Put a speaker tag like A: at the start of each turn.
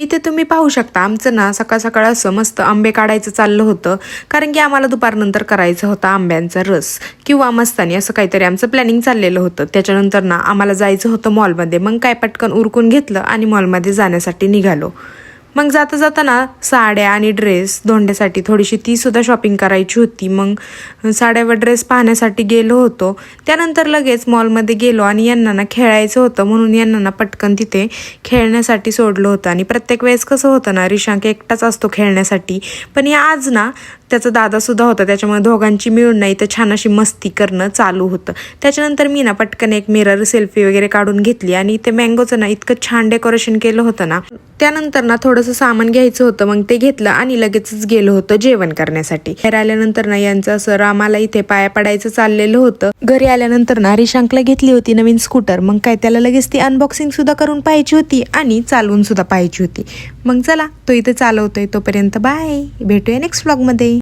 A: इथे तुम्ही पाहू शकता आमचं ना सकाळ सकाळ असं मस्त आंबे काढायचं चाललं होतं, कारण की आम्हाला दुपारनंतर करायचं होतं आंब्यांचा रस किंवा मस्तानी असं काहीतरी आमचं प्लॅनिंग चाललेलं होतं. त्याच्यानंतर ना आम्हाला जायचं होतं मॉलमध्ये. मग काय पटकन उरकून घेतलं आणि मॉलमध्ये जाण्यासाठी निघालो. मग जाता जाताना साड्या आणि ड्रेस धोंड्यासाठी थोडीशी ती सुद्धा शॉपिंग करायची होती. मग साड्या व ड्रेस पाहण्यासाठी गेलो होतो. त्यानंतर लगेच मॉलमध्ये गेलो आणि यांना ना खेळायचं होतं म्हणून यांना ना पटकन तिथे खेळण्यासाठी सोडलं होतं. आणि प्रत्येक वेळेस कसं होतं ना, रिशांक एकटाच असतो खेळण्यासाठी, पण या आज ना त्याचा दादासुद्धा होता, त्याच्यामुळे दोघांची मिळून नाही तर छान अशी मस्ती करणं चालू होतं. त्याच्यानंतर मी ना पटकन एक मिरर सेल्फी वगैरे काढून घेतली आणि ते मँगोचं ना इतकं छान डेकोरेशन केलं होतं ना. त्यानंतर ना थोडंसं सामान घ्यायचं होतं, मग ते घेतलं आणि लगेचच गेलो होतं जेवण करण्यासाठी. बाहेर आल्यानंतर ना यांचं असं रामाला इथे पाया पडायचं चाललेलं होतं. घरी आल्यानंतर ना रिशांकला घेतली होती नवीन स्कूटर. मग काय त्याला लगेच ती अनबॉक्सिंग सुद्धा करून पाहायची होती आणि चालवून सुद्धा पाहायची होती. मग चला, तो इथे चालवतोय तोपर्यंत बाय, भेटूया नेक्स्ट व्लॉगमध्ये.